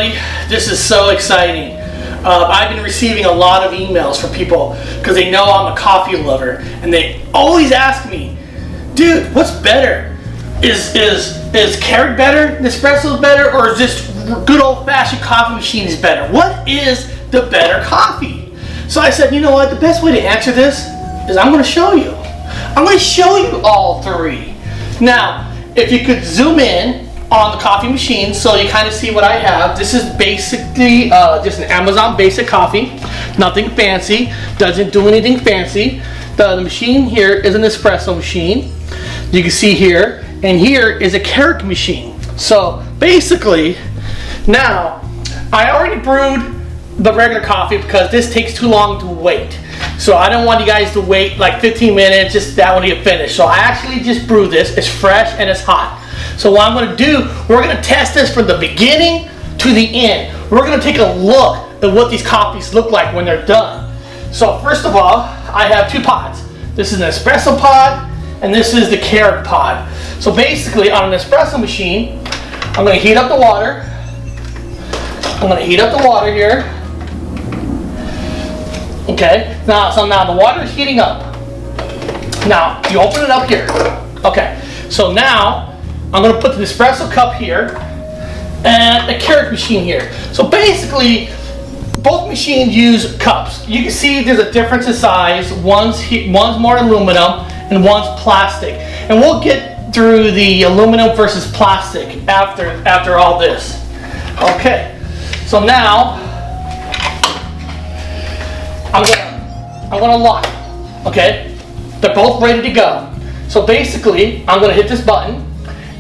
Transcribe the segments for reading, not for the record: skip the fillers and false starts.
everybody. This is so exciting. I've been receiving a lot of emails from people because they know I'm a coffee lover, and they always ask me, dude, what's better? Is Keurig better, Nespresso better, or is this good old-fashioned coffee machine is better? What is the better coffee? So I said, you know what, the best way to answer this is I'm going to show you. I'm going to show you all three. Now, if you could zoom in on the coffee machine so you kind of see what I have. This is basically just an Amazon basic coffee. Nothing fancy. Doesn't do anything fancy. The machine here is an espresso machine. You can see here. And here is a Keurig machine. So basically, now, I already brewed the regular coffee because this takes too long to wait. So I don't want you guys to wait like 15 minutes just that one to get finished. So I actually just brewed this. It's fresh and it's hot. So what I'm going to do, we're going to test this from the beginning to the end. We're going to take a look at what these coffees look like when they're done. So first of all, I have two pods. This is an espresso pod and this is the Keurig pod. So basically on an espresso machine, I'm going to heat up the water. I'm going to heat up the water here. Okay, now the water is heating up. Now you open it up here. Okay, so now I'm going to put the espresso cup here and a Keurig machine here. So basically, both machines use cups. You can see there's a difference in size. One's more aluminum and one's plastic. And we'll get through the aluminum versus plastic after all this. Okay, so now I'm gonna lock it. Okay, they're both ready to go. So basically, I'm gonna hit this button.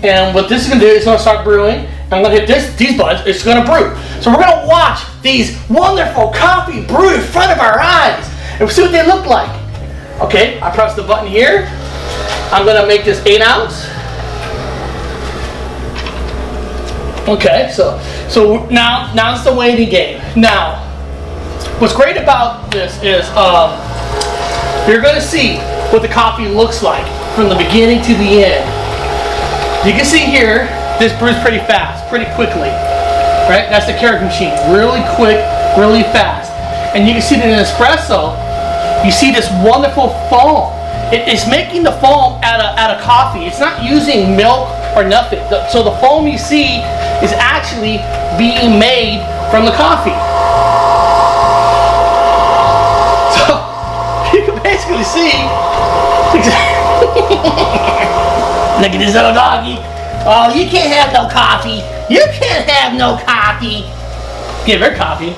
And what this is going to do is going to start brewing. I'm going to hit these buttons. It's going to brew. So we're going to watch these wonderful coffee brew in front of our eyes and see what they look like. Okay, I press the button here. I'm going to make this 8 ounce. Okay, so now it's the waiting game. Now, what's great about this is you're going to see what the coffee looks like from the beginning to the end. You can see here, this brews pretty fast, pretty quickly, right? That's the Keurig machine, really quick, really fast. And you can see that in espresso, you see this wonderful foam. It's making the foam out of coffee. It's not using milk or nothing. So the foam you see is actually being made from the coffee. So you can basically see. Look at this little doggy. Oh, you can't have no coffee. You can't have no coffee. Give her coffee.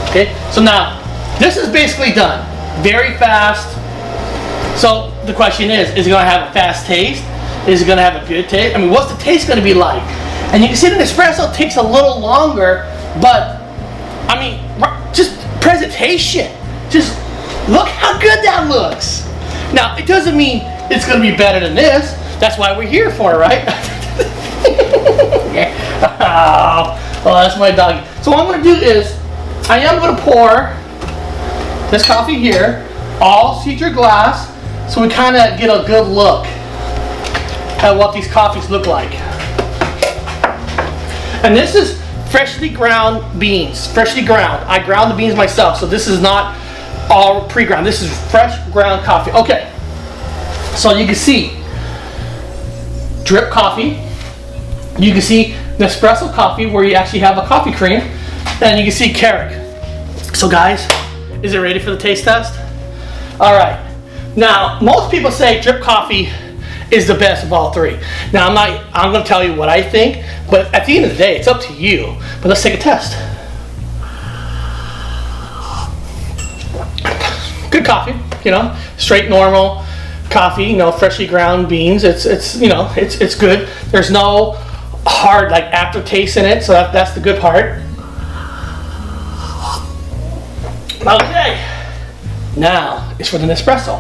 Okay, so now, this is basically done. Very fast. So the question is it going to have a fast taste? Is it going to have a good taste? I mean, what's the taste going to be like? And you can see the espresso takes a little longer, but, I mean, just presentation. Just look how good that looks. Now, it doesn't mean it's going to be better than this. That's why we're here for, right? Oh, well, that's my doggy. So what I'm going to do is, I am going to pour this coffee here, all cedar glass, so we kind of get a good look at what these coffees look like. And this is freshly ground beans, freshly ground. I ground the beans myself, so this is not all pre-ground. This is fresh ground coffee. Okay, so you can see drip coffee. You can see Nespresso coffee where you actually have a coffee cream. And you can see Keurig. So guys, is it ready for the taste test? Alright. Now, most people say drip coffee is the best of all three. Now, I'm going to tell you what I think, but at the end of the day, it's up to you. But let's take a test. Good coffee, you know, straight normal coffee, you know, freshly ground beans. It's you know, it's good. There's no hard like aftertaste in it, so that's the good part. Okay, now it's for the Nespresso.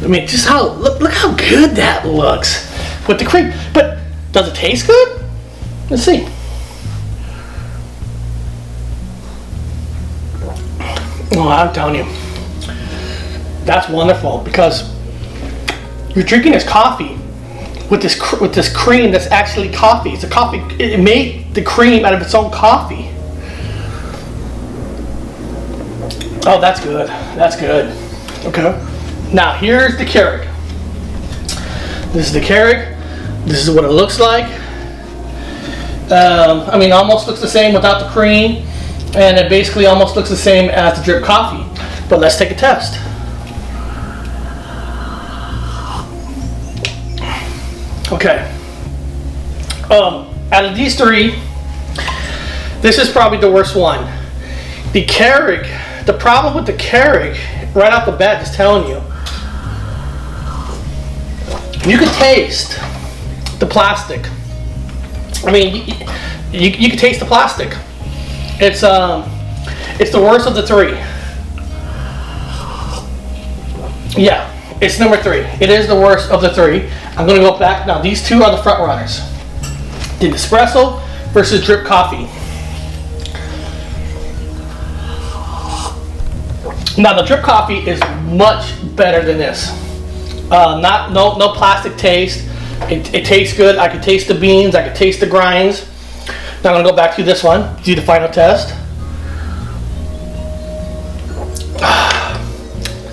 I mean, just look how good that looks with the cream. But does it taste good? Let's see. Oh, I'm telling you, that's wonderful because you're drinking this coffee with this cream that's actually coffee. It's a coffee. It made the cream out of its own coffee. Oh, that's good. That's good. Okay. Now here's the Keurig. This is the Keurig. This is what it looks like. I mean, almost looks the same without the cream, and it basically almost looks the same as the drip coffee. But let's take a test. Okay. Out of these three, this is probably the worst one. The Keurig. The problem with the Keurig, right off the bat, is telling you. You can taste the plastic. I mean, you can taste the plastic. It's the worst of the three. Yeah, it's number 3. It is the worst of the 3. I'm gonna go back now. These two are the front runners. The Nespresso versus drip coffee. Now the drip coffee is much better than this. No plastic taste. It tastes good. I can taste the beans. I can taste the grinds. Now I'm gonna go back to this one. Do the final test.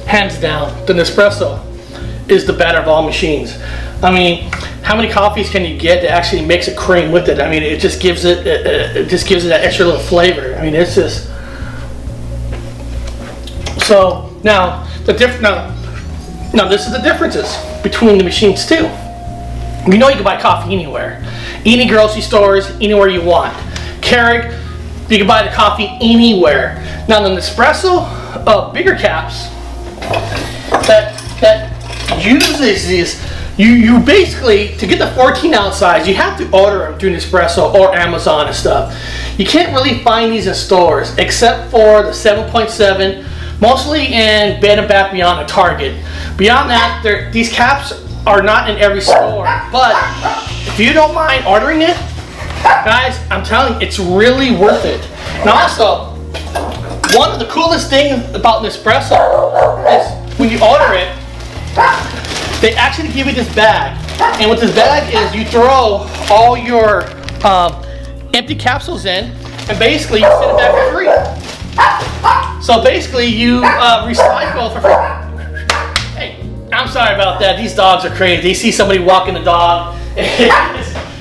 Hands down, the Nespresso is the better of all machines. I mean, how many coffees can you get that actually makes a cream with it? I mean, it just gives it that extra little flavor. I mean, it's just. So now now this is the differences between the machines too. You know, you can buy coffee anywhere, any grocery stores, anywhere you want. Keurig, you can buy the coffee anywhere. Now the Nespresso, bigger caps that uses these. You basically, to get the 14-ounce size, you have to order them through Nespresso or Amazon and stuff. You can't really find these in stores except for the 7.7, mostly in Bed & Bath Beyond and Target. Beyond that, these caps are not in every store. But if you don't mind ordering it, guys, I'm telling you, it's really worth it. And also, one of the coolest things about Nespresso is when you order it, they actually give you this bag, and what this bag is, you throw all your empty capsules in, and basically you send it back for free. So basically you recycle for free. Hey, I'm sorry about that. These dogs are crazy. They see somebody walking the dog.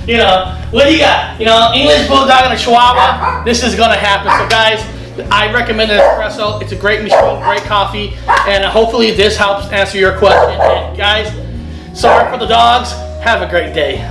You know, what do you got? You know, English Bulldog and a Chihuahua. This is gonna happen. So guys, I recommend an Espresso. It's a great machine, great coffee, and hopefully this helps answer your question. And guys, sorry for the dogs. Have a great day.